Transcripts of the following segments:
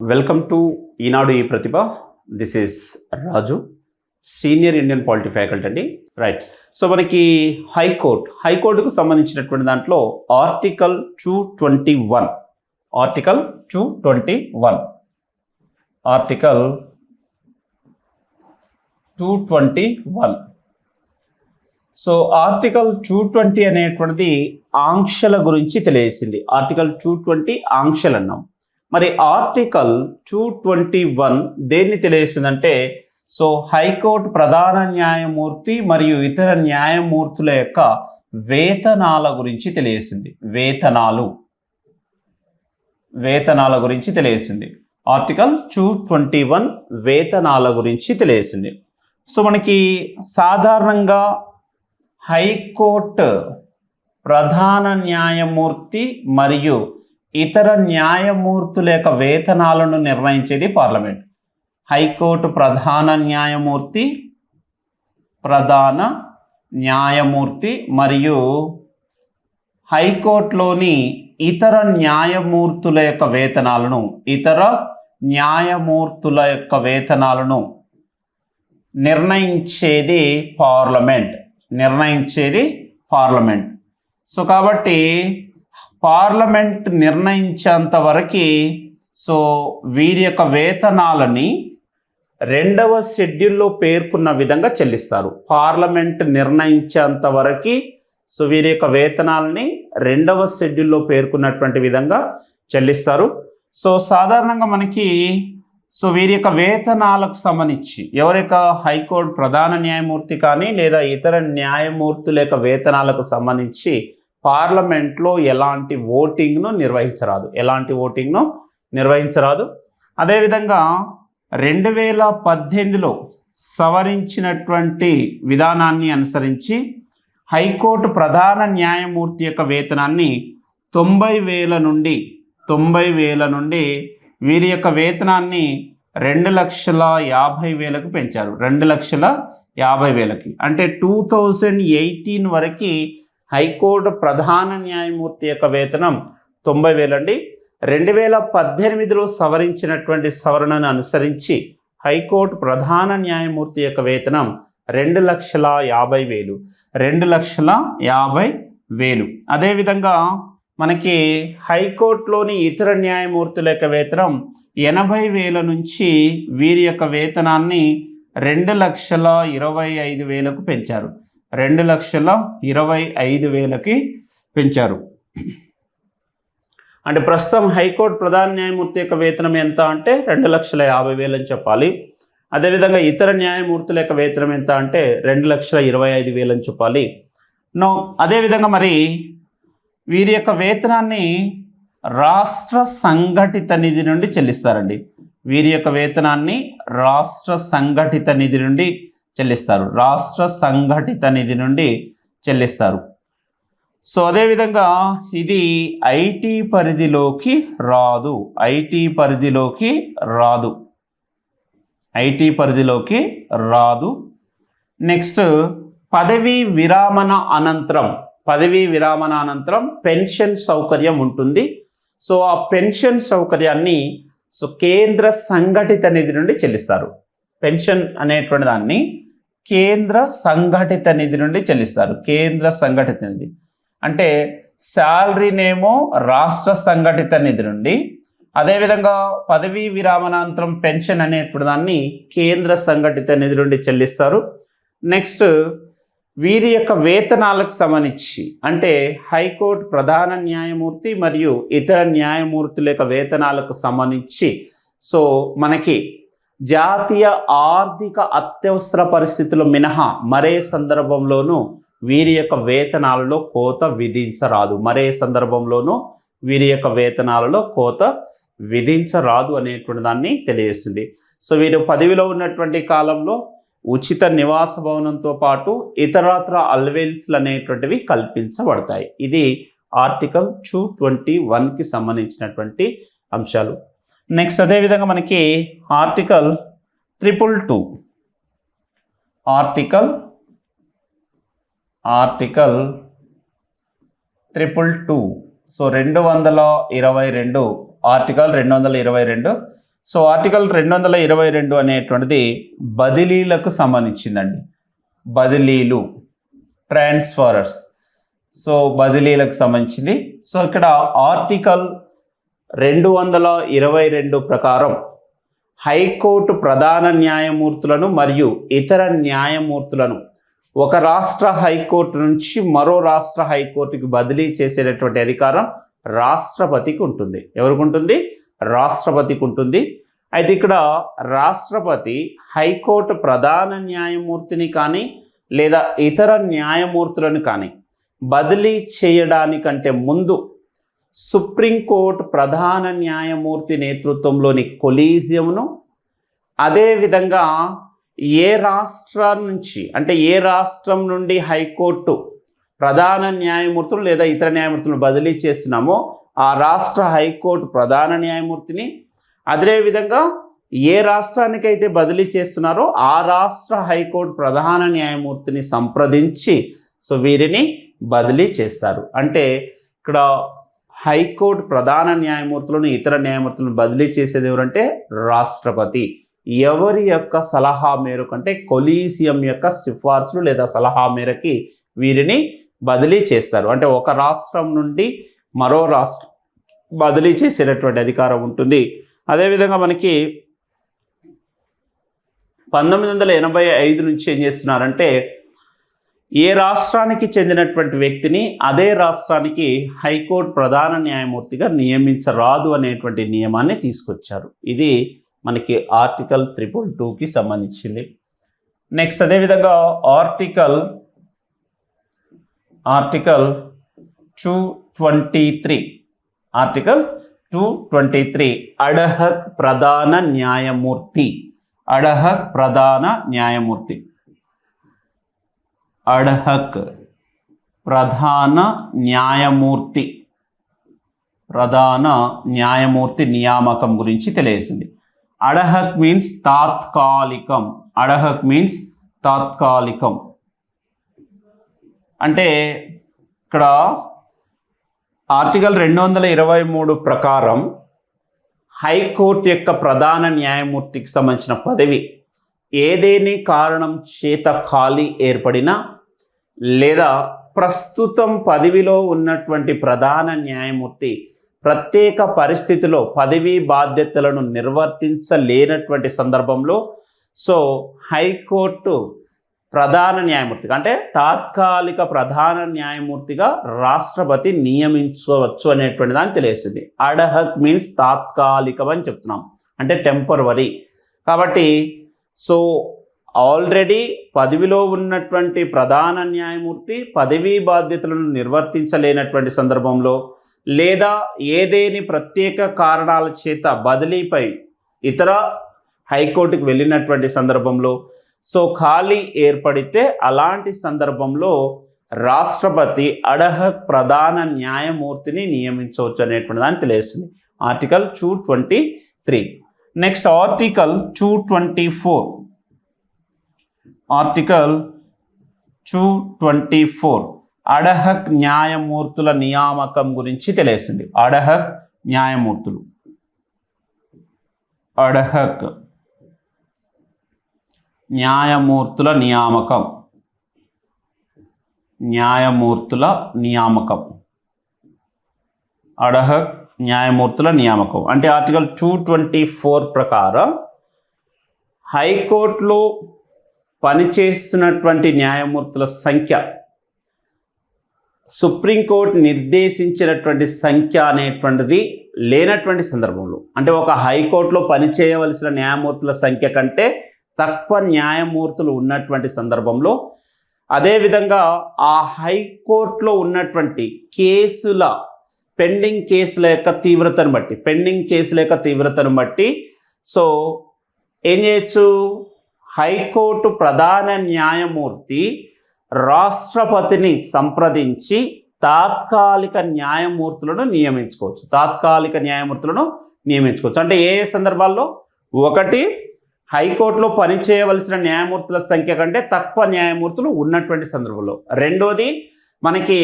Welcome to Eenadu ఈ Pratibha. This is Raju, senior Indian polity faculty అండి. Right. So మనకి హైకోర్టుకు సంబంధించినటువంటి దాంట్లో ఆర్టికల్ 221 సో ఆర్టికల్ 220 అనేటువంటిది ఆంక్షల గురించి తెలియజేసింది. ఆర్టికల్ 220 ఆంక్షలు అన్నాం. మరి ఆర్టికల్ 221 దేన్ని తెలియజేస్తుందంటే, సో హైకోర్టు ప్రధాన న్యాయమూర్తి మరియు ఇతర న్యాయమూర్తుల యొక్క వేతనాల గురించి తెలియజేసింది. వేతనాల గురించి తెలియజేసింది. ఆర్టికల్ 221 వేతనాల గురించి తెలియజేసింది. సో మనకి సాధారణంగా హైకోర్టు ప్రధాన న్యాయమూర్తి మరియు ఇతర న్యాయమూర్తుల యొక్క వేతనాలను నిర్ణయించేది పార్లమెంట్. హైకోర్టు ప్రధాన న్యాయమూర్తి మరియు హైకోర్టులోని ఇతర న్యాయమూర్తుల యొక్క వేతనాలను నిర్ణయించేది పార్లమెంట్. సో కాబట్టి పార్లమెంట్ నిర్ణయించేంత వరకు సో వీరి యొక్క వేతనాలని 2వ షెడ్యూల్లో పేర్కొన్న విధంగా చెల్లిస్తారు. పార్లమెంట్ నిర్ణయించేంత వరకు సో వీరి యొక్క వేతనాలని 2వ షెడ్యూల్లో పేర్కొన్నటువంటి విధంగా చెల్లిస్తారు. సో సాధారణంగా మనకి సో వీరి యొక్క వేతనాలకు సంబంధించి ఎవరి యొక్క హైకోర్టు ప్రధాన న్యాయమూర్తి కానీ లేదా ఇతర న్యాయమూర్తుల యొక్క వేతనాలకు సంబంధించి పార్లమెంట్లో ఎలాంటి ఓటింగ్ను నిర్వహించరాదు. అదేవిధంగా 2018లో సవరించినటువంటి విధానాన్ని అనుసరించి హైకోర్టు ప్రధాన న్యాయమూర్తి యొక్క వేతనాన్ని 90,000 నుండి వీరి యొక్క వేతనాన్ని 2,50,000కు పెంచారు. 2,50,000కి అంటే 2018 వరకు హైకోర్టు ప్రధాన న్యాయమూర్తి యొక్క వేతనం 90,000 అండి. 2018లో సవరించినటువంటి సవరణను అనుసరించి హైకోర్టు ప్రధాన న్యాయమూర్తి యొక్క వేతనం 2,50,000. అదేవిధంగా మనకి హైకోర్టులోని ఇతర న్యాయమూర్తుల యొక్క వేతనం 80,000 నుంచి వీరి యొక్క వేతనాన్ని 2,25,000కు పెంచారు. 2,25,000కి పెంచారు. అంటే ప్రస్తుతం హైకోర్టు ప్రధాన న్యాయమూర్తి యొక్క వేతనం ఎంత అంటే 2,50,000 అని చెప్పాలి. అదేవిధంగా ఇతర న్యాయమూర్తుల యొక్క వేతనం ఎంత అంటే 2,25,000 అని చెప్పాలి. అదేవిధంగా మరి వీరి యొక్క వేతనాన్ని రాష్ట్ర సంఘటిత నిధి నుండి చెల్లిస్తారండి. రాష్ట్ర సంఘటిత నిధి నుండి చెల్లిస్తారు. సో అదేవిధంగా ఇది ఐటీ పరిధిలోకి రాదు. నెక్స్ట్ పదవీ విరామణ అనంతరం పెన్షన్ సౌకర్యం ఉంటుంది. సో ఆ పెన్షన్ సౌకర్యాన్ని సో కేంద్ర సంఘటిత నిధి నుండి చెల్లిస్తారు. పెన్షన్ అనేటువంటి దాన్ని కేంద్ర సంఘటిత నిధి నుండి చెల్లిస్తారు. అంటే శాలరీనేమో రాష్ట్ర సంఘటిత నిధి నుండి, అదేవిధంగా పదవీ విరామణానంతరం పెన్షన్ అనేటువంటి దాన్ని కేంద్ర సంఘటిత నిధి నుండి చెల్లిస్తారు. నెక్స్ట్ వీరి యొక్క వేతనాలకు సంబంధించి అంటే హైకోర్టు ప్రధాన న్యాయమూర్తి మరియు ఇతర న్యాయమూర్తుల యొక్క వేతనాలకు సంబంధించి సో మనకి జాతీయ ఆర్థిక అత్యవసర పరిస్థితులు మినహా మరే సందర్భంలోనూ వీరి యొక్క వేతనాలలో కోత విధించరాదు అనేటువంటి దాన్ని తెలియజేస్తుంది. సో వీరు పదవిలో ఉన్నటువంటి కాలంలో ఉచిత నివాస భవనంతో పాటు ఇతరత్ర అలవెన్స్లు అనేటువంటివి కల్పించబడతాయి. ఇది ఆర్టికల్ 221కి సంబంధించినటువంటి అంశాలు. నెక్స్ట్ అదేవిధంగా మనకి article 222 so 222 article 222 so article 222 అనేటువంటిది బదిలీలకు సంబంధించిందండి. బదిలీలు, ట్రాన్స్ఫరర్స్. సో బదిలీలకు సంబంధించింది. సో ఇక్కడ ఆర్టికల్ 222 ప్రకారం హైకోర్టు ప్రధాన న్యాయమూర్తులను మరియు ఇతర న్యాయమూర్తులను ఒక రాష్ట్ర హైకోర్టు నుంచి మరో రాష్ట్ర హైకోర్టుకి బదిలీ చేసేటటువంటి అధికారం రాష్ట్రపతికి ఉంటుంది. ఎవరికి ఉంటుంది? రాష్ట్రపతికి ఉంటుంది. అయితే ఇక్కడ రాష్ట్రపతి హైకోర్టు ప్రధాన న్యాయమూర్తిని కానీ లేదా ఇతర న్యాయమూర్తులను కానీ బదిలీ చేయడానికంటే ముందు సుప్రీంకోర్టు ప్రధాన న్యాయమూర్తి నేతృత్వంలోని కొలీజియంను, అదేవిధంగా ఏ రాష్ట్రం నుంచి అంటే ఏ రాష్ట్రం నుండి హైకోర్టు ప్రధాన న్యాయమూర్తులు లేదా ఇతర న్యాయమూర్తులను బదిలీ చేస్తున్నామో ఆ రాష్ట్ర హైకోర్టు ప్రధాన న్యాయమూర్తిని, అదేవిధంగా ఏ రాష్ట్రానికైతే బదిలీ చేస్తున్నారో ఆ రాష్ట్ర హైకోర్టు ప్రధాన న్యాయమూర్తిని సంప్రదించి సో వీరిని బదిలీ చేస్తారు. అంటే ఇక్కడ హైకోర్టు ప్రధాన న్యాయమూర్తులను ఇతర న్యాయమూర్తులను బదిలీ చేసేది ఎవరంటే రాష్ట్రపతి. ఎవరి యొక్క సలహా మేరకు అంటే కొలీజియం యొక్క సిఫార్సులు లేదా సలహా మేరకి వీరిని బదిలీ చేస్తారు. అంటే ఒక రాష్ట్రం నుండి మరో రాష్ట్రం బదిలీ చేసేటటువంటి అధికారం ఉంటుంది. అదేవిధంగా మనకి 1985 నుంచి ఏం చేస్తున్నారంటే ఏ రాష్ట్రానికి చెందినటువంటి వ్యక్తిని అదే రాష్ట్రానికి హైకోర్టు ప్రధాన న్యాయమూర్తిగా నియమించరాదు అనేటువంటి నియమాన్ని తీసుకొచ్చారు. ఇది మనకి ఆర్టికల్ 222కి సంబంధించింది. నెక్స్ట్ అదేవిధంగా ఆర్టికల్ 223 అడహక్ ప్రధాన న్యాయమూర్తి. అడహక్ ప్రధాన న్యాయమూర్తి. అడహక్ ప్రధాన న్యాయమూర్తి. ప్రధాన న్యాయమూర్తి నియామకం గురించి తెలియజేసింది. అడహక్ మీన్స్ తాత్కాలికం. అడహక్ మీన్స్ తాత్కాలికం. అంటే ఇక్కడ ఆర్టికల్ 223 ప్రకారం హైకోర్టు యొక్క ప్రధాన న్యాయమూర్తికి సంబంధించిన పదవి ఏదేని కారణం చేత ఖాళీ ఏర్పడినా లేదా ప్రస్తుతం పదవిలో ఉన్నటువంటి ప్రధాన న్యాయమూర్తి ప్రత్యేక పరిస్థితిలో పదవీ బాధ్యతలను నిర్వర్తించలేనటువంటి సందర్భంలో సో హైకోర్టు ప్రధాన న్యాయమూర్తిగా అంటే తాత్కాలిక ప్రధాన న్యాయమూర్తిగా రాష్ట్రపతి నియమించవచ్చు అనేటువంటి దాన్ని తెలియజేస్తుంది. అడహక్ మీన్స్ తాత్కాలికం అని చెప్తున్నాం, అంటే టెంపరవరీ. కాబట్టి సో ఆల్రెడీ పదవిలో ఉన్నటువంటి ప్రధాన న్యాయమూర్తి పదవీ బాధ్యతలను నిర్వర్తించలేనటువంటి సందర్భంలో లేదా ఏదేని ప్రత్యేక కారణాల చేత బదిలీపై ఇతర హైకోర్టుకు వెళ్ళినటువంటి సందర్భంలో సో ఖాళీ ఏర్పడితే అలాంటి సందర్భంలో రాష్ట్రపతి అడహక్ ప్రధాన న్యాయమూర్తిని నియమించవచ్చు అనేటువంటి దాన్ని తెలియజేస్తుంది. Article 223. Next article 224. Article 224 ad hoc న్యాయమూర్తుల నియామకం గురించి తెలియజేస్తుంది. అడహక్ న్యాయమూర్తులు. అడహక్ న్యాయమూర్తుల నియామకం. న్యాయమూర్తుల నియామకం. అడహక్ న్యాయమూర్తుల నియామకం అంటే ఆర్టికల్ 224 ప్రకారం హైకోర్టులో పనిచేస్తున్నటువంటి న్యాయమూర్తుల సంఖ్య సుప్రీంకోర్టు నిర్దేశించినటువంటి సంఖ్య అనేటువంటిది లేనటువంటి సందర్భంలో, అంటే ఒక హైకోర్టులో పనిచేయవలసిన న్యాయమూర్తుల సంఖ్య కంటే తక్కువ న్యాయమూర్తులు ఉన్నటువంటి సందర్భంలో, అదేవిధంగా ఆ హైకోర్టులో ఉన్నటువంటి కేసుల పెండింగ్ కేసుల యొక్క తీవ్రతను బట్టి సో ఏం చేయొచ్చు, హైకోర్టు ప్రధాన న్యాయమూర్తి రాష్ట్రపతిని సంప్రదించి తాత్కాలిక న్యాయమూర్తులను నియమించుకోవచ్చు. అంటే ఏ సందర్భాల్లో? ఒకటి, హైకోర్టులో పనిచేయవలసిన న్యాయమూర్తుల సంఖ్య కంటే తక్కువ న్యాయమూర్తులు ఉన్నటువంటి సందర్భంలో. రెండోది, మనకి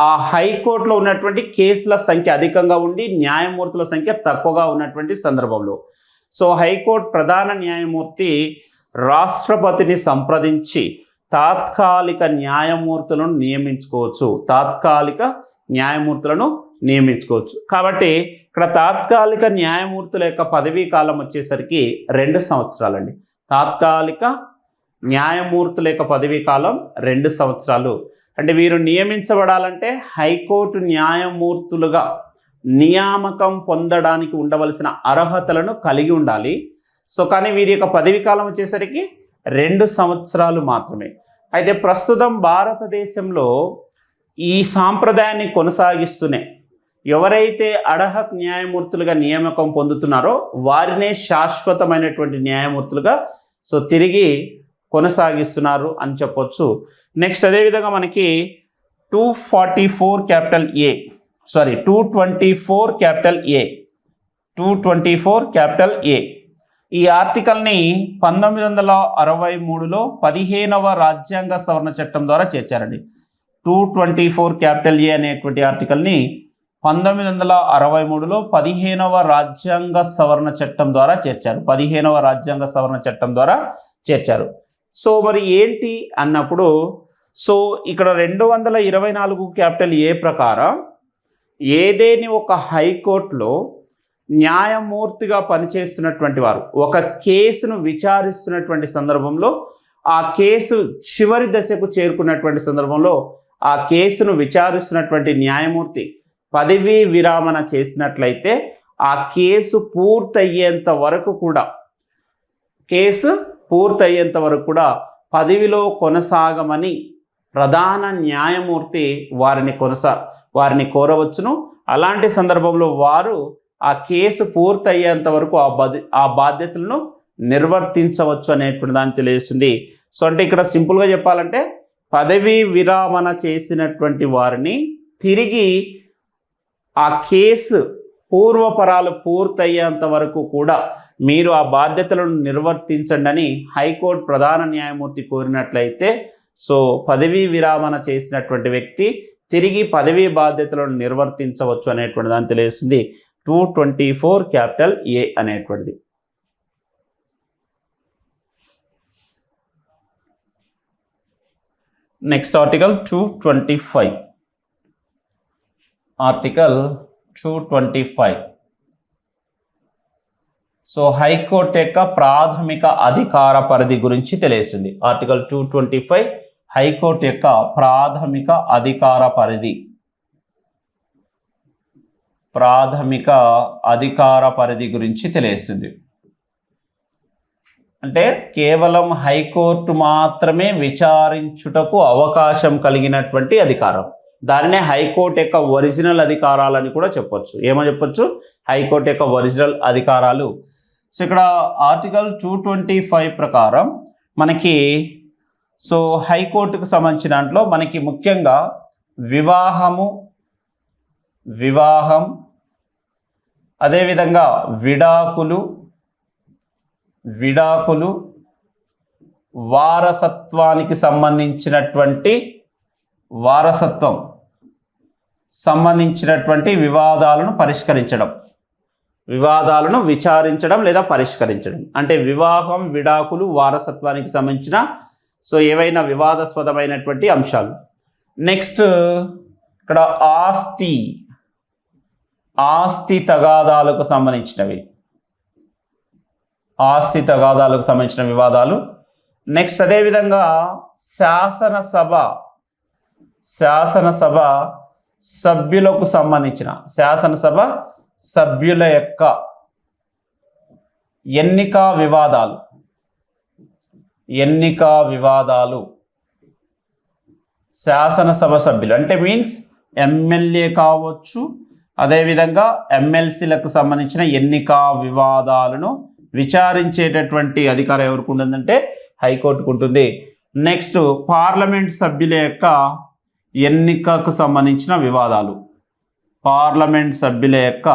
ఆ హైకోర్టులో ఉన్నటువంటి కేసుల సంఖ్య అధికంగా ఉండి న్యాయమూర్తుల సంఖ్య తక్కువగా ఉన్నటువంటి సందర్భంలో. సో హైకోర్టు ప్రధాన న్యాయమూర్తి రాష్ట్రపతిని సంప్రదించి తాత్కాలిక న్యాయమూర్తులను నియమించుకోవచ్చు. కాబట్టి ఇక్కడ తాత్కాలిక న్యాయమూర్తుల యొక్క పదవీ కాలం వచ్చేసరికి 2 సంవత్సరాలండి. తాత్కాలిక న్యాయమూర్తుల యొక్క పదవీ కాలం 2 సంవత్సరాలు. అంటే వీరు నియమించబడాలంటే హైకోర్టు న్యాయమూర్తులుగా నియామకం పొందడానికి ఉండవలసిన అర్హతలను కలిగి ఉండాలి. సో కానీ వీరి యొక్క పదవీ కాలం వచ్చేసరికి 2 సంవత్సరాలు మాత్రమే. అయితే ప్రస్తుతం భారతదేశంలో ఈ సాంప్రదాయాన్ని కొనసాగిస్తూనే ఎవరైతే అర్హత న్యాయమూర్తులుగా నియామకం పొందుతున్నారో వారినే శాశ్వతమైనటువంటి న్యాయమూర్తులుగా సో తిరిగి కొనసాగిస్తున్నారు అని చెప్పొచ్చు. నెక్స్ట్ అదేవిధంగా మనకి 224 ఈ ఆర్టికల్ని 1963లో 15వ రాజ్యాంగ సవరణ చట్టం ద్వారా చేర్చారండి. 224 అనేటువంటి ఆర్టికల్ని 1963లో 15వ రాజ్యాంగ సవరణ చట్టం ద్వారా చేర్చారు. సో మరి ఏంటి అన్నప్పుడు సో ఇక్కడ 224 ప్రకారం ఏదేని ఒక హైకోర్టులో న్యాయమూర్తిగా పనిచేస్తున్నటువంటి వారు ఒక కేసును విచారిస్తున్నటువంటి సందర్భంలో ఆ కేసు చివరి దశకు చేరుకున్నటువంటి సందర్భంలో ఆ కేసును విచారిస్తున్నటువంటి న్యాయమూర్తి పదవీ విరామణ చేసినట్లయితే ఆ కేసు పూర్తయ్యేంత వరకు కూడా పదవిలో కొనసాగమని ప్రధాన న్యాయమూర్తి వారిని కోరవచ్చును. అలాంటి సందర్భంలో వారు ఆ కేసు పూర్తయ్యేంత వరకు ఆ బాధ్యతలను నిర్వర్తించవచ్చు అనేటువంటి దాన్ని తెలియజేస్తుంది. సో అంటే ఇక్కడ సింపుల్గా చెప్పాలంటే పదవీ విరామణ చేసినటువంటి వారిని తిరిగి ఆ కేసు పూర్వపరాలు పూర్తయ్యేంత వరకు కూడా మీరు ఆ బాధ్యతలను నిర్వర్తించండి అని హైకోర్టు ప్రధాన న్యాయమూర్తి కోరినట్లయితే సో పదవీ విరామణ చేసినటువంటి వ్యక్తి తిరిగి పదవీ బాధ్యతలను నిర్వర్తించవచ్చు అనేటువంటి దాన్ని తెలియజేస్తుంది 224 అనేటువంటిది. Next article 225. సో హైకోర్టు యొక్క ప్రాథమిక అధికార పరిధి గురించి తెలియజేస్తుంది. ఆర్టికల్ 225 హైకోర్టు యొక్క ప్రాథమిక అధికార పరిధి గురించి తెలియజేస్తుంది. అంటే కేవలం హైకోర్టు మాత్రమే విచారించుటకు అవకాశం కలిగినటువంటి అధికారం. దానినే హైకోర్టు యొక్క ఒరిజినల్ అధికారాలని కూడా చెప్పొచ్చు. ఏమని చెప్పొచ్చు? హైకోర్టు యొక్క ఒరిజినల్ అధికారాలు. సో ఇక్కడ ఆర్టికల్ 225 ప్రకారం మనకి సో హైకోర్టుకు సంబంధించిన దాంట్లో మనకి ముఖ్యంగా వివాహం అదేవిధంగా విడాకులు వారసత్వానికి సంబంధించినటువంటి వివాదాలను విచారించడం లేదా పరిష్కరించడం. అంటే వివాహం, విడాకులు, వారసత్వానికి సంబంధించిన సో ఏవైనా వివాదాస్పదమైనటువంటి అంశాలు. నెక్స్ట్ ఇక్కడ ఆస్తి తగాదాలకు సంబంధించిన వివాదాలు. నెక్స్ట్ అదేవిధంగా శాసనసభ సభ్యులకు సంబంధించిన సభ్యుల యొక్క ఎన్నికా వివాదాలు శాసనసభ సభ్యులు అంటే మీన్స్ ఎమ్మెల్యే కావచ్చు, అదేవిధంగా ఎమ్మెల్సీలకు సంబంధించిన ఎన్నికా వివాదాలను విచారించేటటువంటి అధికారం ఎవరికి ఉంటుందంటే హైకోర్టుకు ఉంటుంది. నెక్స్ట్ పార్లమెంట్ సభ్యుల యొక్క ఎన్నికకు సంబంధించిన వివాదాలు. పార్లమెంట్ సభ్యుల యొక్క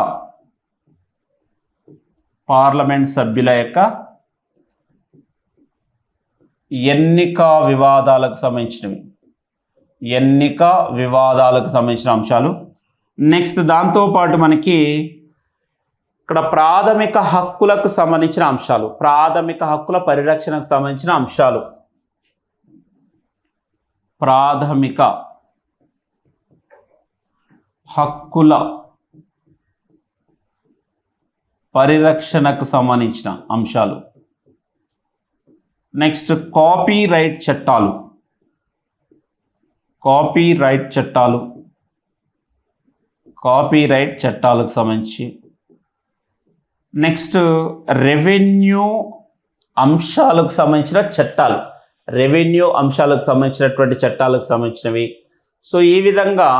ఎన్నికా వివాదాలకు సంబంధించిన అంశాలు. నెక్స్ట్ దాంతోపాటు మనకి ఇక్కడ ప్రాథమిక హక్కులకు సంబంధించిన అంశాలు, ప్రాథమిక హక్కుల పరిరక్షణకు సంబంధించిన అంశాలు, ప్రాథమిక హక్కుల పరిరక్షణకు సంబంధించిన అంశాలు. నెక్స్ట్ కాపీరైట్ చట్టాలు, కాపీరైట్ చట్టాలు, కాపీరైట్ చట్టాలకు సంబంధించి. నెక్స్ట్ రెవెన్యూ అంశాలకు సంబంధించిన చట్టాలు, రెవెన్యూ అంశాలకు సంబంధించినటువంటి చట్టాలకు సంబంధించినవి. సో ఈ విధంగా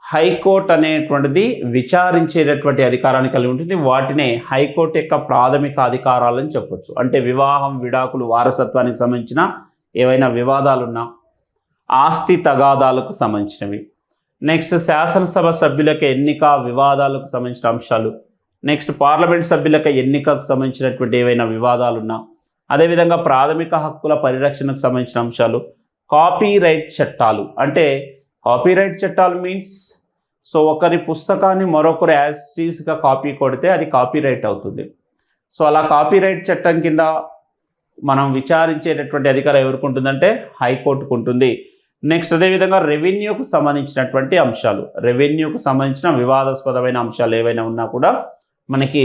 హైకోర్టు అనేటువంటిది విచారించేటటువంటి అధికారాన్ని కలిగి ఉంటుంది. వాటినే హైకోర్టు యొక్క ప్రాథమిక అధికారాలని చెప్పొచ్చు. అంటే వివాహం, విడాకులు, వారసత్వానికి సంబంధించిన ఏవైనా వివాదాలున్నా, ఆస్తి తగాదాలకు సంబంధించినవి. నెక్స్ట్ శాసనసభ సభ్యులకు ఎన్నిక వివాదాలకు సంబంధించిన అంశాలు. నెక్స్ట్ పార్లమెంట్ సభ్యులకు ఎన్నికకు సంబంధించినటువంటి ఏవైనా వివాదాలున్నా, అదేవిధంగా ప్రాథమిక హక్కుల పరిరక్షణకు సంబంధించిన అంశాలు. కాపీరైట్ చట్టాలు అంటే కాపీరైట్ చట్టాలు మీన్స్ సో ఒకరి పుస్తకాన్ని మరొకరు యాజ్ టీజ్గా కాపీ కొడితే అది కాపీరైట్ అవుతుంది. సో అలా కాపీరైట్ చట్టం కింద మనం విచారించేటటువంటి అధికారం ఎవరికి ఉంటుందంటే హైకోర్టుకు ఉంటుంది. నెక్స్ట్ అదేవిధంగా రెవెన్యూకు సంబంధించినటువంటి అంశాలు, రెవెన్యూకు సంబంధించిన వివాదాస్పదమైన అంశాలు ఏవైనా ఉన్నా కూడా మనకి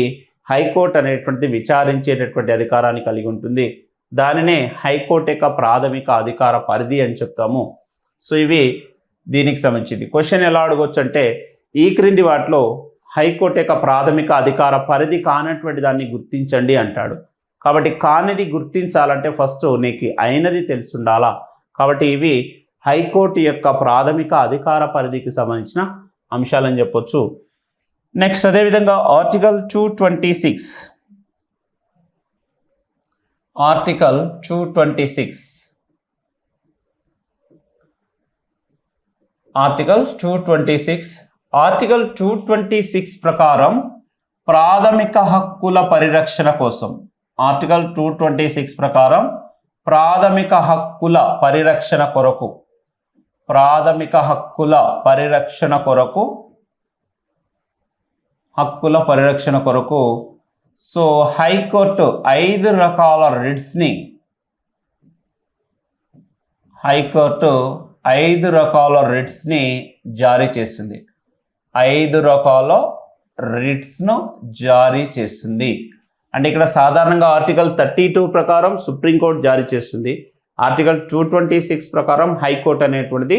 హైకోర్టు అనేటువంటిది విచారించేటటువంటి అధికారాన్ని కలిగి ఉంటుంది. దానినే హైకోర్టు యొక్క ప్రాథమిక అధికార పరిధి అని చెప్తాము. సో ఇవి దీనికి సంబంధించింది. క్వశ్చన్ ఎలా అడగవచ్చు అంటే ఈ క్రింది వాటిలో హైకోర్టు యొక్క ప్రాథమిక అధికార పరిధి కానటువంటి దాన్ని గుర్తించండి అంటాడు. కాబట్టి కానిది గుర్తించాలంటే ఫస్ట్ నీకు అయినది తెలిసి ఉండాలా. కాబట్టి ఇవి హైకోర్టు యొక్క ప్రాథమిక అధికార పరిధికి సంబంధించిన అంశాలని చెప్పొచ్చు. నెక్స్ట్ అదేవిధంగా ఆర్టికల్ 226, ఆర్టికల్ 226, ఆర్టికల్ 226, ఆర్టికల్ 226 ప్రకారం ప్రాథమిక హక్కుల పరిరక్షణ కోసం, ఆర్టికల్ 226 ప్రకారం ప్రాథమిక హక్కుల పరిరక్షణ కొరకు, ప్రాథమిక హక్కుల పరిరక్షణ కొరకు, హక్కుల పరిరక్షణ కొరకు సో హైకోర్టు 5 రకాల రిట్స్ని, హైకోర్టు 5 రకాల రిట్స్ని జారీ చేస్తుంది. 5 రకాల రిట్స్ను జారీ చేస్తుంది. అంటే ఇక్కడ సాధారణంగా ఆర్టికల్ 32 ప్రకారం సుప్రీంకోర్టు జారీ చేస్తుంది. ఆర్టికల్ 226 ప్రకారం హైకోర్టు అనేటువంటిది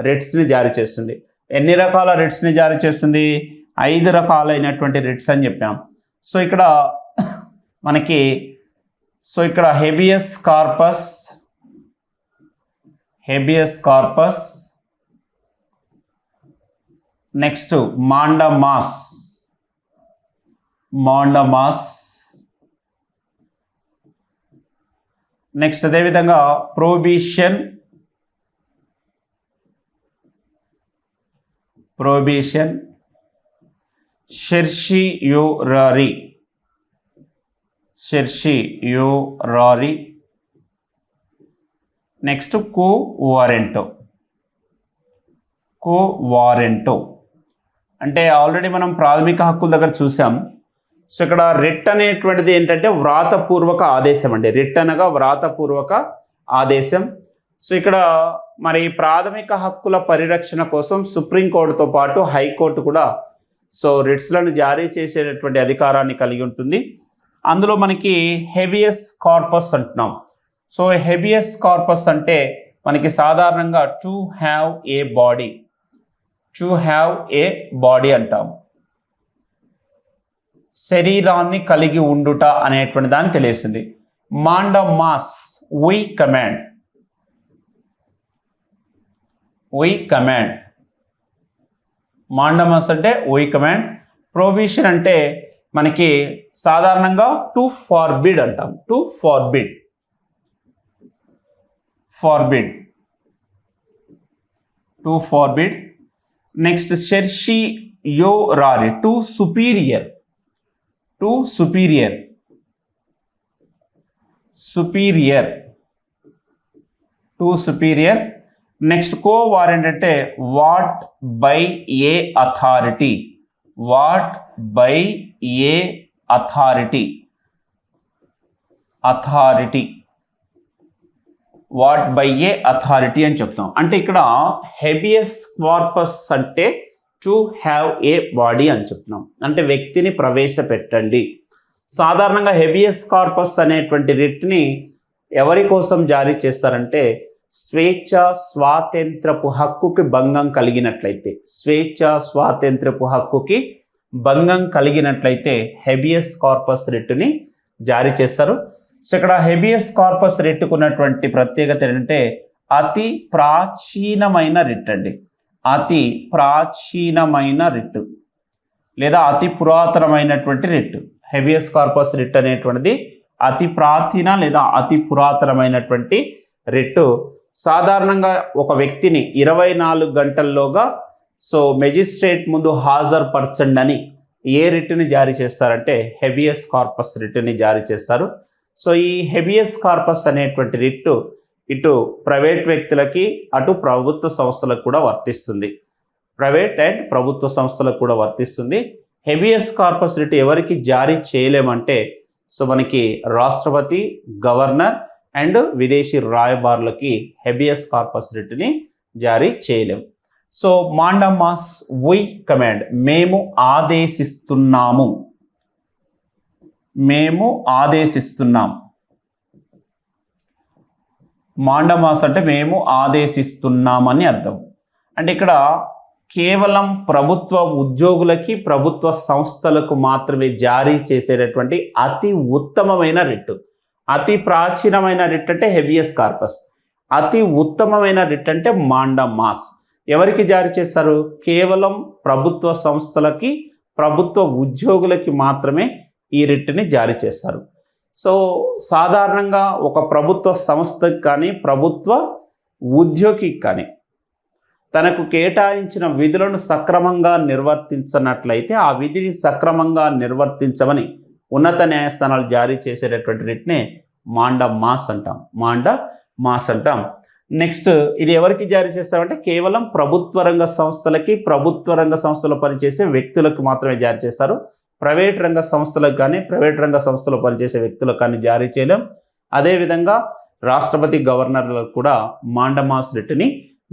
రిట్స్ని జారీ చేస్తుంది. ఎన్ని రకాల రిట్స్ని జారీ చేస్తుంది? 5 రకాలైనటువంటి రిట్స్ అని చెప్పాం. సో ఇక్కడ మనకి ఇక్కడ habeas corpus, habeas corpus, next mandamus, mandamus, next అదేవిధంగా prohibition, prohibition, certiorari, certiorari, next quo warranto, quo warranto అంటే ఆల్రెడీ మనం ప్రాథమిక హక్కుల దగ్గర చూసాం. సో ఇక్కడ రిట్ అనేటువంటిది ఏంటంటే వ్రాతపూర్వక ఆదేశం అండి. రిట్ అనగా వ్రాతపూర్వక ఆదేశం. సో ఇక్కడ మరి ప్రాథమిక హక్కుల పరిరక్షణ కోసం సుప్రీంకోర్టుతో పాటు హైకోర్టు కూడా సో రిట్స్లను జారీ చేసేటటువంటి అధికారాన్ని కలిగి ఉంటుంది. అందులో మనకి హెబియస్ కార్పస్ అంటున్నాం. సో హెబియస్ కార్పస్ అంటే మనకి సాధారణంగా to have a body, to have a body అంటాం. శరీరాన్ని కలిగి ఉండుట అనేటువంటి దాన్ని తెలియస్తుంది. మాండమాస్ వి కమాండ్, వి కమాండ్, మాండమాస్ అంటే వి కమాండ్. ప్రొహిబిషన్ అంటే మనకి సాధారణంగా టు ఫార్బిడ్ అంటాం, to forbid, forbid, to forbid. Next certiorari to superior, to superior, superior, to superior. Next quo warrant అంటే what by a authority, what by a authority what by a authority అని చెప్తాం. అంటే ఇక్కడ habeas corpus అంటే to have a body అని చెప్తున్నాం, అంటే వ్యక్తిని ప్రవేశపెట్టండి. సాధారణంగా హెబియస్ కార్పస్ అనేటువంటి రిట్ని ఎవరి కోసం జారీ చేస్తారంటే స్వేచ్ఛ స్వాతంత్రపు హక్కుకి భంగం కలిగినట్లయితే, స్వేచ్ఛ స్వాతంత్రపు హక్కుకి భంగం కలిగినట్లయితే హెబియస్ కార్పస్ రిట్ని జారీ చేస్తారు. సో ఇక్కడ హెబియస్ కార్పస్ రిట్కు ఉన్నటువంటి ప్రత్యేకత ఏంటంటే అతి ప్రాచీనమైన రిట్ అండి, అతి ప్రాచీనమైన రిట్ లేదా అతి పురాతనమైనటువంటి రిట్. హెబియస్ కార్పస్ రిట్ అనేటువంటిది అతి ప్రాచీన లేదా అతి పురాతనమైనటువంటి రిట్. సాధారణంగా ఒక వ్యక్తిని 24 గంటల్లోగా మెజిస్ట్రేట్ ముందు హాజరుపరచండి అని ఏ రిట్ని జారీ చేస్తారంటే హెబియస్ కార్పస్ రిట్ని జారీ చేస్తారు. సో ఈ హెబియస్ కార్పస్ అనేటువంటి రిట్ ఇటు ప్రైవేట్ వ్యక్తులకి అటు ప్రభుత్వ సంస్థలకు కూడా వర్తిస్తుంది, ప్రైవేట్ అండ్ ప్రభుత్వ సంస్థలకు కూడా వర్తిస్తుంది. హెబియస్ కార్పస్ రిట్ ఎవరికి జారీ చేయలేమంటే మనకి రాష్ట్రపతి, గవర్నర్ అండ్ విదేశీ రాయబారులకి హెబియస్ కార్పస్ రిట్ని జారీ చేయలేం. సో మాండమాస్ వి కమాండ్, మేము ఆదేశిస్తున్నాము, మేము ఆదేశిస్తున్నాం. మాండమాస్ అంటే మేము ఆదేశిస్తున్నామని అర్థం. అంటే ఇక్కడ కేవలం ప్రభుత్వ ఉద్యోగులకి ప్రభుత్వ సంస్థలకు మాత్రమే జారీ చేసేటటువంటి అతి ఉత్తమమైన రిట్. అతి ప్రాచీనమైన రిట్ అంటే హెబియస్ కార్పస్, అతి ఉత్తమమైన రిట్ అంటే మాండమాస్. ఎవరికి జారీ చేస్తారు? కేవలం ప్రభుత్వ సంస్థలకి ప్రభుత్వ ఉద్యోగులకి మాత్రమే ఈ రిట్ని జారీ చేస్తారు. సో సాధారణంగా ఒక ప్రభుత్వ సంస్థకి కానీ ప్రభుత్వ ఉద్యోగికి కానీ తనకు కేటాయించిన విధులను సక్రమంగా నిర్వర్తించనట్లయితే ఆ విధిని సక్రమంగా నిర్వర్తించమని ఉన్నత న్యాయస్థానాలు జారీ చేసేటటువంటి రిట్నే మాండమాస్ అంటాం, మాండమాస్ అంటాం. నెక్స్ట్ ఇది ఎవరికి జారీ చేస్తామంటే కేవలం ప్రభుత్వ రంగ సంస్థలకి ప్రభుత్వ రంగ సంస్థలో పనిచేసే వ్యక్తులకు మాత్రమే జారీ చేస్తారు. ప్రైవేట్ రంగ సంస్థలకు కానీ ప్రైవేట్ రంగ సంస్థలో పనిచేసే వ్యక్తులకు కానీ జారీ చేయలేం. అదేవిధంగా రాష్ట్రపతి, గవర్నర్లకు కూడా మాండమాస్ రిట్ని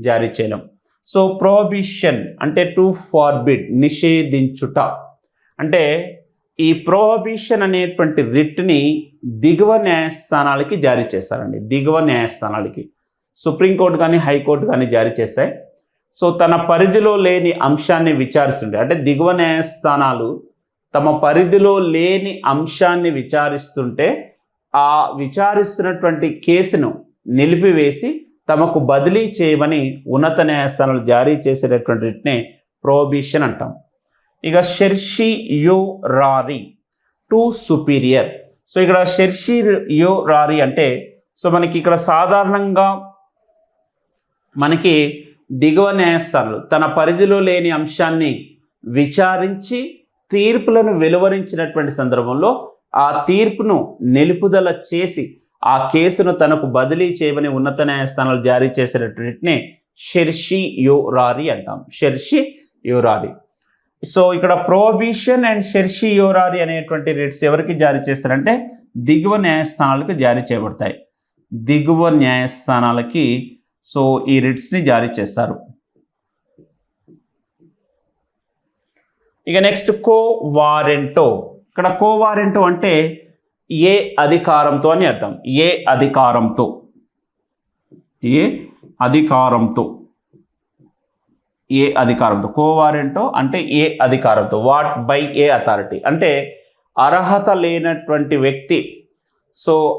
జారీ చేయలేం. సో ప్రొహిబిషన్ అంటే టు ఫార్బిడ్, నిషేధించుట. అంటే ఈ ప్రొహిబిషన్ అనేటువంటి రిట్ని దిగువ న్యాయస్థానాలకి జారీ చేస్తారండి, దిగువ న్యాయస్థానాలకి. సుప్రీంకోర్టు కానీ హైకోర్టు కానీ జారీ చేస్తాయి. సో తన పరిధిలో లేని అంశాన్ని విచారిస్తుంటే, అంటే దిగువ న్యాయస్థానాలు తమ పరిధిలో లేని అంశాన్ని విచారిస్తుంటే ఆ విచారిస్తున్నటువంటి కేసును నిలిపివేసి తమకు బదిలీ చేయమని ఉన్నత న్యాయస్థానాలు జారీ చేసేటటువంటి రిట్నే ప్రొహిబిషన్ అంటాం. ఇక సెర్షియోరారీ టు సుపీరియర్. సో ఇక్కడ సెర్షియోరారీ అంటే మనకి ఇక్కడ సాధారణంగా మనకి దిగువ న్యాయస్థానాలు తన పరిధిలో లేని అంశాన్ని విచారించి తీర్పులను వెలువరించినటువంటి సందర్భంలో ఆ తీర్పును నిలుపుదల చేసి ఆ కేసును తనకు బదిలీ చేయమని ఉన్నత న్యాయస్థానాలు జారీ చేసేటటువంటినే సెర్షియోరారీ అంటాం, సెర్షియోరారీ. సో ఇక్కడ ప్రొహిబిషన్ అండ్ సెర్షియోరారీ అనేటువంటి రిట్స్ ఎవరికి జారీ చేస్తారంటే దిగువ న్యాయస్థానాలకు జారీ చేయబడతాయి, దిగువ న్యాయస్థానాలకి ఈ రిట్స్ని జారీ చేస్తారు. ఇక నెక్స్ట్ కో వారెంటో. ఇక్కడ కో వారెంటో అంటే ఏ అధికారంతో అని అర్థం, ఏ అధికారంతో, ఏ అధికారంతో, ఏ అధికారంతో. కో వారెంటో అంటే ఏ అధికారంతో, వాట్ బై ఏ అథారిటీ. అంటే అర్హత లేనటువంటి వ్యక్తి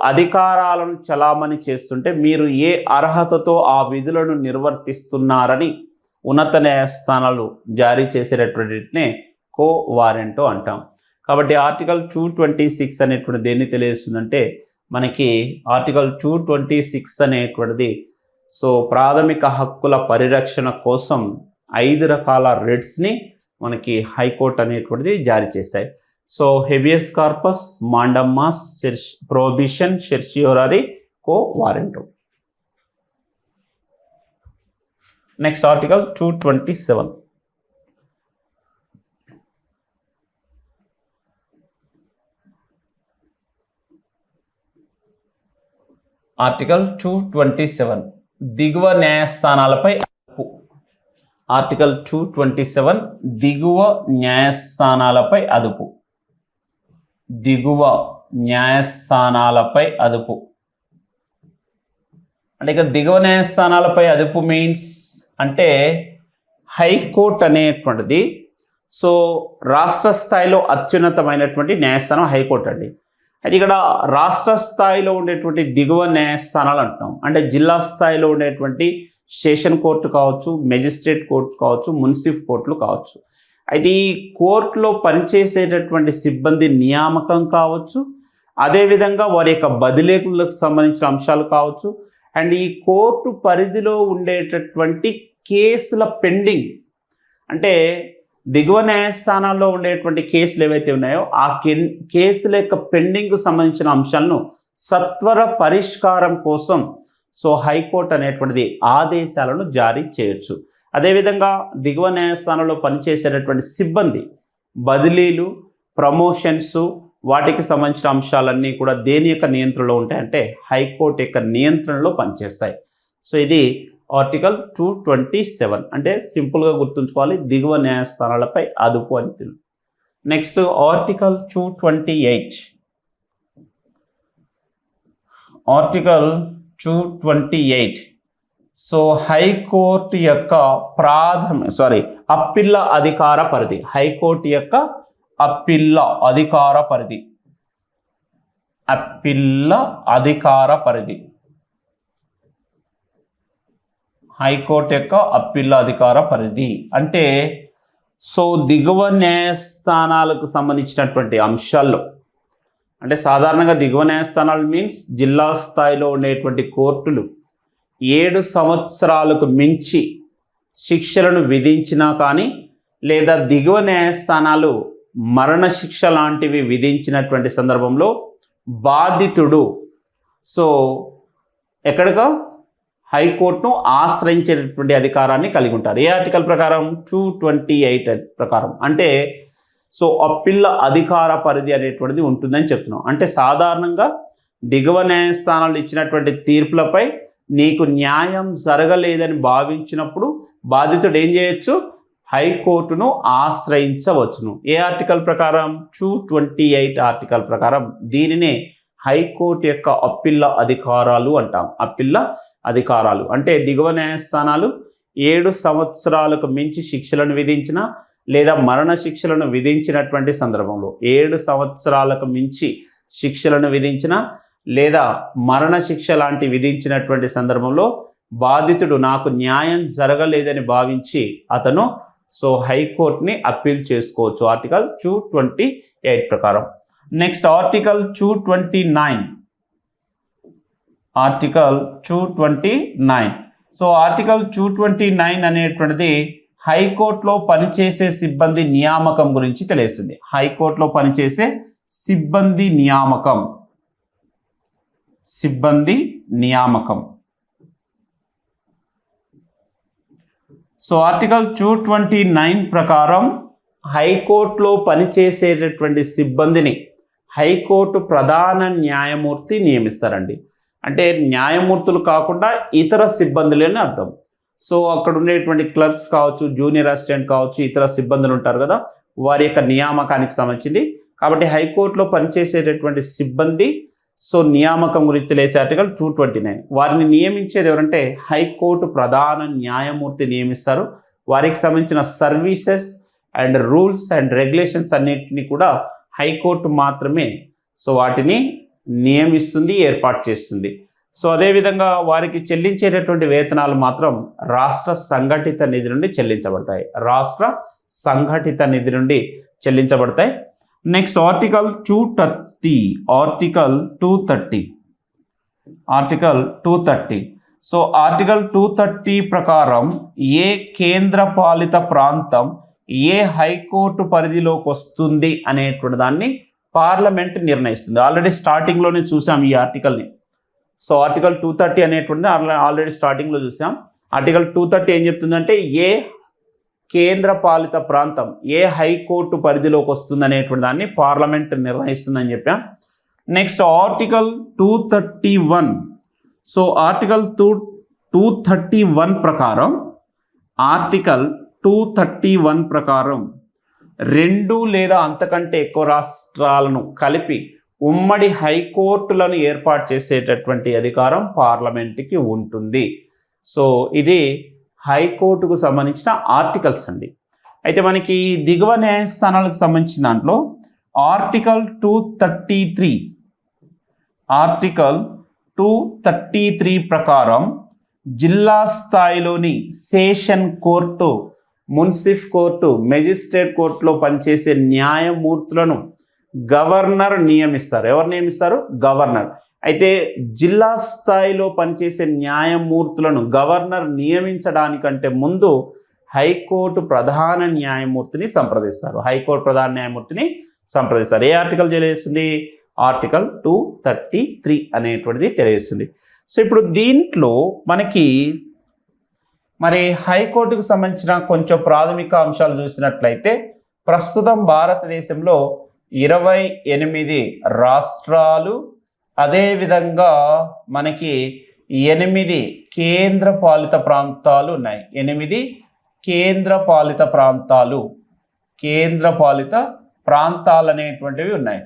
అధికారాలను చలామణి చేస్తుంటే మీరు ఏ అర్హతతో ఆ విధులను నిర్వర్తిస్తున్నారని ఉన్నత న్యాయస్థానాలు జారీ చేసేటటువంటినే కో వారెంటో అంటాం. కాబట్టి ఆర్టికల్ 226 అనేటువంటి దేన్ని తెలియజేస్తుందంటే మనకి ఆర్టికల్ 226 అనేటువంటిది ప్రాథమిక హక్కుల పరిరక్షణ కోసం 5 రకాల రిట్స్ని మనకి హైకోర్టు అనేటువంటిది జారీ చేశాయి. హెబియస్ కార్పస్, మాండమాస్, ప్రొహిబిషన్, సెర్షియోరారీ, కో వారెంటో. Next article 227. ఆర్టికల్ 227 దిగువ న్యాయస్థానాలపై అదుపు. ఆర్టికల్ 227 దిగువ న్యాయస్థానాలపై అదుపు. దిగువ న్యాయస్థానాలపై అదుపు అంటే ఇక దిగువ న్యాయస్థానాలపై అదుపు మీన్స్ అంటే హైకోర్టు అనేటువంటిది సో రాష్ట్ర స్థాయిలో అత్యున్నతమైనటువంటి న్యాయస్థానం హైకోర్టు అండి. అయితే ఇక్కడ రాష్ట్ర స్థాయిలో ఉండేటువంటి దిగువ న్యాయస్థానాలు అంటున్నాం. అంటే జిల్లా స్థాయిలో ఉండేటువంటి సెషన్ కోర్టు కావచ్చు, మెజిస్ట్రేట్ కోర్టు కావచ్చు, మున్సిపల్ కోర్టులు కావచ్చు. అయితే ఈ కోర్టులో పనిచేసేటటువంటి సిబ్బంది నియామకం కావచ్చు, అదేవిధంగా వారి యొక్క బదిలీలకు సంబంధించిన అంశాలు కావచ్చు, అండ్ ఈ కోర్టు పరిధిలో ఉండేటటువంటి కేసుల పెండింగ్ అంటే దిగువ న్యాయస్థానాల్లో ఉండేటువంటి కేసులు ఏవైతే ఉన్నాయో ఆ కేసుల యొక్క పెండింగ్కు సంబంధించిన అంశాలను సత్వర పరిష్కారం కోసం సో హైకోర్టు అనేటువంటిది ఆదేశాలను జారీ చేయొచ్చు. అదేవిధంగా దిగువ న్యాయస్థానంలో పనిచేసేటటువంటి సిబ్బంది బదిలీలు, ప్రమోషన్స్, వాటికి సంబంధించిన అంశాలన్నీ కూడా దేని యొక్క నియంత్రణలో ఉంటాయంటే హైకోర్టు యొక్క నియంత్రణలో పనిచేస్తాయి. సో ఇది ఆర్టికల్ 227 అంటే సింపుల్గా గుర్తుంచుకోవాలి, దిగువ న్యాయస్థానాలపై అదుపు అని తెలుసు. Next article 228. Article 228 so high court యొక్క అప్పీళ్ల అధికార పరిధి. హైకోర్టు యొక్క అప్పీళ్ల అధికార పరిధి. అప్పీళ్ల అధికార పరిధి. హైకోర్టు యొక్క అప్పీళ్ల అధికార పరిధి అంటే సో దిగువ న్యాయస్థానాలకు సంబంధించినటువంటి అంశాల్లో అంటే సాధారణంగా దిగువ న్యాయస్థానాలు మీన్స్ జిల్లా స్థాయిలో ఉండేటువంటి కోర్టులు 7 సంవత్సరాలకు మించి శిక్షలను విధించినా కానీ లేదా దిగువ న్యాయస్థానాలు మరణశిక్ష లాంటివి విధించినటువంటి సందర్భంలో బాధితుడు సో ఎక్కడికో హైకోర్టును ఆశ్రయించేటటువంటి అధికారాన్ని కలిగి ఉంటారు. ఏ ఆర్టికల్ ప్రకారం? 228 ప్రకారం. అంటే సో అప్పీళ్ల అధికార పరిధి అనేటువంటిది ఉంటుందని చెప్తున్నాం. అంటే సాధారణంగా దిగువ న్యాయస్థానాలు ఇచ్చినటువంటి తీర్పులపై నీకు న్యాయం జరగలేదని భావించినప్పుడు బాధితుడు ఏం చేయొచ్చు? హైకోర్టును ఆశ్రయించవచ్చును. ఏ ఆర్టికల్ ప్రకారం? 228 ఆర్టికల్ ప్రకారం దీనినే హైకోర్టు యొక్క అప్పీళ్ల అధికారాలు అంటాం. అప్పీళ్ల అధికారాలు అంటే దిగువ న్యాయస్థానాలు 7 సంవత్సరాలకు మించి శిక్షలను విధించిన లేదా మరణ శిక్షలను విధించినటువంటి సందర్భంలో 7 సంవత్సరాలకు మించి శిక్షలను విధించిన లేదా మరణ శిక్ష లాంటి విధించినటువంటి సందర్భంలో బాధితుడు నాకు న్యాయం జరగలేదని భావించి అతను సో హైకోర్టుని అప్పీల్ చేసుకోవచ్చు ఆర్టికల్ 228 ప్రకారం. Next article 229. Article 229 so article 229 అనేటువంటిది హైకోర్టులో పనిచేసే సిబ్బంది నియామకం గురించి తెలియస్తుంది. హైకోర్టులో పనిచేసే సిబ్బంది నియామకం. సో ఆర్టికల్ 229 ప్రకారం హైకోర్టులో పనిచేసేటటువంటి సిబ్బందిని హైకోర్టు ప్రధాన న్యాయమూర్తి నియమిస్తారండి. అంటే న్యాయమూర్తులు కాకుండా ఇతర సిబ్బందులు అని అర్థం. సో అక్కడ ఉండేటువంటి క్లర్క్స్ కావచ్చు, జూనియర్ అసిస్టెంట్ కావచ్చు, ఇతర సిబ్బందులు ఉంటారు కదా, వారి యొక్క నియామకానికి సంబంధించింది. కాబట్టి హైకోర్టులో పనిచేసేటటువంటి సిబ్బంది సో నియామకం గురించి తెలిసే ఆర్టికల్ 229. వారిని నియమించేది ఎవరంటే హైకోర్టు ప్రధాన న్యాయమూర్తి నియమిస్తారు. వారికి సంబంధించిన services and rules and regulations అన్నిటిని కూడా హైకోర్టు మాత్రమే సో వాటిని నియమిస్తుంది, ఏర్పాటు చేస్తుంది. సో అదేవిధంగా వారికి చెల్లించేటటువంటి వేతనాలు మాత్రం రాష్ట్ర సంఘటిత నిధి నుండి చెల్లించబడతాయి. రాష్ట్ర సంఘటిత నిధి నుండి చెల్లించబడతాయి. Next article 230. Article 230 so article 230 ప్రకారం ఏ కేంద్ర పాలిత ప్రాంతం ఏ హైకోర్టు పరిధిలోకి వస్తుంది అనేటువంటి దాన్ని పార్లమెంట్ నిర్ణయిస్తుంది. ఆల్రెడీ స్టార్టింగ్లోనే చూసాం ఈ ఆర్టికల్ని. సో ఆర్టికల్ 230 అనేటువంటిది ఆల్రెడీ స్టార్టింగ్లో చూసాం. ఆర్టికల్ 230 ఏం చెప్తుందంటే ఏ కేంద్ర పాలిత ప్రాంతం ఏ హైకోర్టు పరిధిలోకి వస్తుంది అనేటువంటి దాన్ని పార్లమెంట్ నిర్ణయిస్తుందని చెప్పాం. Next article 231. సో ఆర్టికల్ 231 ప్రకారం ఆర్టికల్ 231 ప్రకారం 2 లేదా అంతకంటే ఎక్కువ రాష్ట్రాలను కలిపి ఉమ్మడి హైకోర్టులను ఏర్పాటు చేసేటటువంటి అధికారం పార్లమెంట్కి ఉంటుంది. సో ఇది హైకోర్టుకు సంబంధించిన ఆర్టికల్స్ అండి. అయితే మనకి దిగువ న్యాయస్థానాలకు సంబంధించిన దాంట్లో ఆర్టికల్ 233 ప్రకారం జిల్లా స్థాయిలోని సెషన్ కోర్టు, మున్సిఫ్ కోర్టు, మెజిస్ట్రేట్ కోర్టులో పనిచేసే న్యాయమూర్తులను గవర్నర్ నియమిస్తారు. ఎవరు నియమిస్తారు? గవర్నర్. అయితే జిల్లా స్థాయిలో పనిచేసే న్యాయమూర్తులను గవర్నర్ నియమించడానికంటే ముందు హైకోర్టు ప్రధాన న్యాయమూర్తిని సంప్రదిస్తారు. హైకోర్టు ప్రధాన న్యాయమూర్తిని సంప్రదిస్తారు. ఏ ఆర్టికల్ తెలియజేస్తుంది? ఆర్టికల్ 233 అనేటువంటిది తెలియజేస్తుంది. సో ఇప్పుడు దీంట్లో మనకి మరి హైకోర్టుకు సంబంధించిన కొంచెం ప్రాథమిక అంశాలు చూసినట్లయితే ప్రస్తుతం భారతదేశంలో 28 రాష్ట్రాలు, అదేవిధంగా మనకి 8 కేంద్ర పాలిత ప్రాంతాలు ఉన్నాయి. 8 కేంద్ర పాలిత ప్రాంతాలు అనేటువంటివి ఉన్నాయి.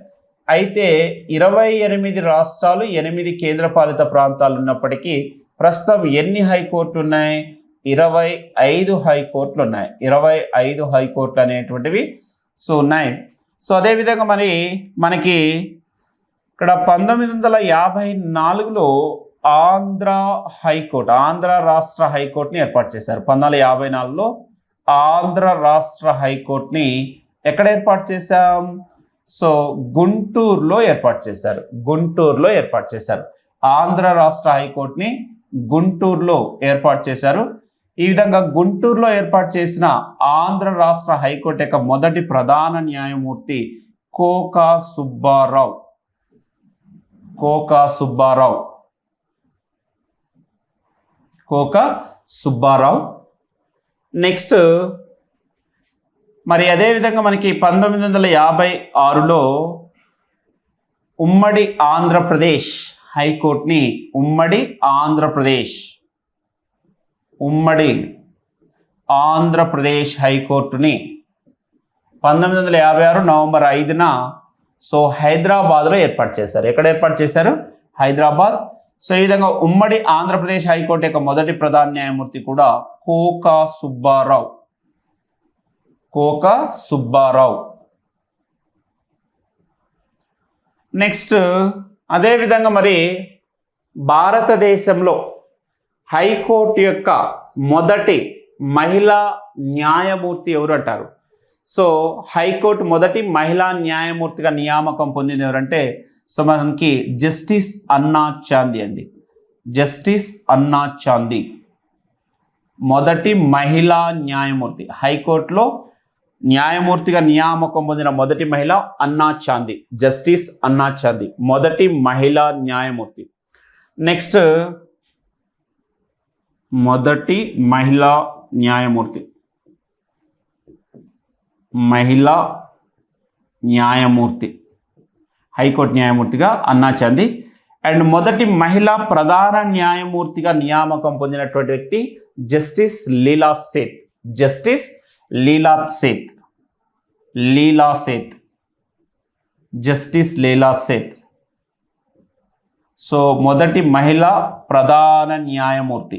అయితే 28 రాష్ట్రాలు, 8 కేంద్ర పాలిత ప్రాంతాలు ఉన్నప్పటికీ ప్రస్తుతం ఎన్ని హైకోర్టులు ఉన్నాయి? 25 హైకోర్టులు ఉన్నాయి. 25 హైకోర్టులు అనేటువంటివి సో ఉన్నాయి. సో అదేవిధంగా మనకి ఇక్కడ 1954లో ఆంధ్ర రాష్ట్ర హైకోర్టుని ఏర్పాటు చేశారు. 1954లో ఆంధ్ర రాష్ట్ర హైకోర్టుని ఎక్కడ ఏర్పాటు చేశాం? సో గుంటూరులో ఏర్పాటు చేశారు. ఆంధ్ర రాష్ట్ర హైకోర్టుని గుంటూరులో ఏర్పాటు చేశారు. ఈ విధంగా గుంటూరులో ఏర్పాటు చేసిన ఆంధ్ర రాష్ట్ర హైకోర్టు యొక్క మొదటి ప్రధాన న్యాయమూర్తి కోకా సుబ్బారావు. నెక్స్ట్ మరి అదేవిధంగా మనకి 1956లో ఉమ్మడి ఆంధ్రప్రదేశ్ హైకోర్టుని ఉమ్మడి ఆంధ్రప్రదేశ్ హైకోర్టుని 1956 నవంబర్ 5న సో హైదరాబాద్లో ఏర్పాటు చేశారు. ఎక్కడ ఏర్పాటు చేశారు? హైదరాబాద్. సో ఈ విధంగా ఉమ్మడి ఆంధ్రప్రదేశ్ హైకోర్టు యొక్క మొదటి ప్రధాన న్యాయమూర్తి కూడా కోకా సుబ్బారావు. నెక్స్ట్ అదేవిధంగా మరి భారతదేశంలో హైకోర్టు యొక్క మొదటి మహిళా న్యాయమూర్తి ఎవరు అంటారు? సో హైకోర్టు మొదటి మహిళా న్యాయమూర్తిగా నియామకం పొందింది ఎవరంటే సో మనకి జస్టిస్ అన్నా చాందీ అండి. మొదటి మహిళా న్యాయమూర్తి, హైకోర్టులో న్యాయమూర్తిగా నియామకం పొందిన మొదటి మహిళ అన్నా చాందీ, జస్టిస్ అన్నా చాందీ మొదటి మహిళా న్యాయమూర్తి. నెక్స్ట్ మొదటి మహిళా న్యాయమూర్తి హైకోర్టు న్యాయమూర్తిగా అన్నా చాందీ. అండ్ మొదటి మహిళా ప్రధాన న్యాయమూర్తిగా నియామకం పొందినటువంటి వ్యక్తి జస్టిస్ లీలా సేత్. సో మొదటి మహిళా ప్రధాన న్యాయమూర్తి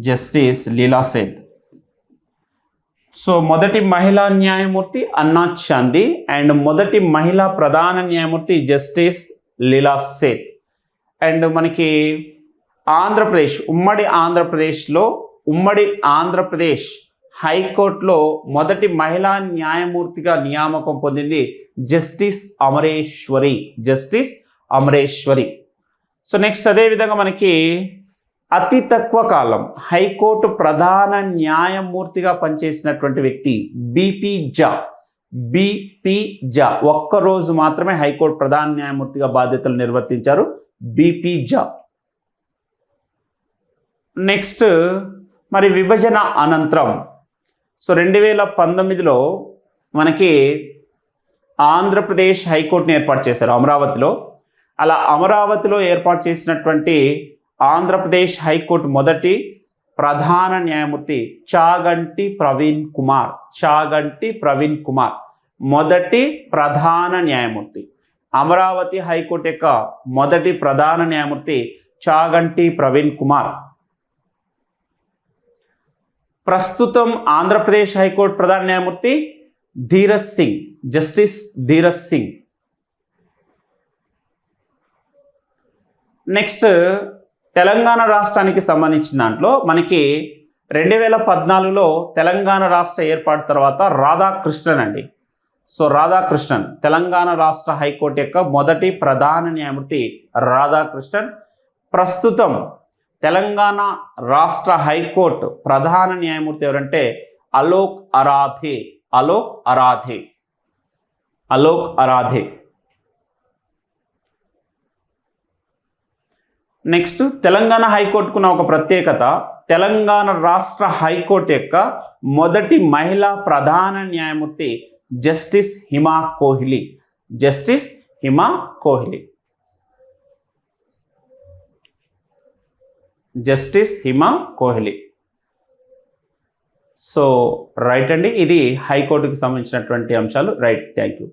జస్టిస్ లీలా సేత్. సో మొదటి మహిళా న్యాయమూర్తి అన్నా చాందీ అండ్ మొదటి మహిళా ప్రధాన న్యాయమూర్తి జస్టిస్ లీలా సేత్. అండ్ మనకి ఆంధ్రప్రదేశ్, ఉమ్మడి ఆంధ్రప్రదేశ్ హైకోర్టులో మొదటి మహిళా న్యాయమూర్తిగా నియామకం పొందింది జస్టిస్ అమరేశ్వరి. సో నెక్స్ట్ అదేవిధంగా మనకి అతి తక్కువ కాలం హైకోర్టు ప్రధాన న్యాయమూర్తిగా పనిచేసినటువంటి వ్యక్తి బిపి జా. ఒక్కరోజు మాత్రమే హైకోర్టు ప్రధాన న్యాయమూర్తిగా బాధ్యతలు నిర్వర్తించారు బిపి జా. నెక్స్ట్ మరి విభజన అనంతరం సో 2019లో మనకి ఆంధ్రప్రదేశ్ హైకోర్టుని ఏర్పాటు చేశారు అమరావతిలో. అలా అమరావతిలో ఏర్పాటు చేసినటువంటి ఆంధ్రప్రదేశ్ హైకోర్టు మొదటి ప్రధాన న్యాయమూర్తి చాగంటి ప్రవీణ్ కుమార్. చాగంటి ప్రవీణ్ కుమార్ మొదటి ప్రధాన న్యాయమూర్తి. అమరావతి హైకోర్టు యొక్క మొదటి ప్రధాన న్యాయమూర్తి చాగంటి ప్రవీణ్ కుమార్. ప్రస్తుతం ఆంధ్రప్రదేశ్ హైకోర్టు ప్రధాన న్యాయమూర్తి ధీరజ్ సింగ్, జస్టిస్ ధీరజ్ సింగ్. నెక్స్ట్ తెలంగాణ రాష్ట్రానికి సంబంధించిన దాంట్లో మనకి 2014లో తెలంగాణ రాష్ట్ర ఏర్పాటు తర్వాత రాధాకృష్ణన్ అండి. సో రాధాకృష్ణన్ తెలంగాణ రాష్ట్ర హైకోర్టు యొక్క మొదటి ప్రధాన న్యాయమూర్తి రాధాకృష్ణన్. ప్రస్తుతం తెలంగాణ రాష్ట్ర హైకోర్టు ప్రధాన న్యాయమూర్తి ఎవరంటే అలోక్ అరాధే. అలోక్ అరాధే. అలోక్ అరాధే. నెక్స్ట్ తెలంగాణ హైకోర్టుకున్న ఒక ప్రత్యేకత, తెలంగాణ రాష్ట్ర హైకోర్టు యొక్క మొదటి మహిళా ప్రధాన న్యాయమూర్తి justice Hima Kohli. Justice Hima Kohli. Justice Hima Kohli. So right అండి, ఇది హైకోర్టుకి సంబంధించినటువంటి అంశాలు. Right, thank you.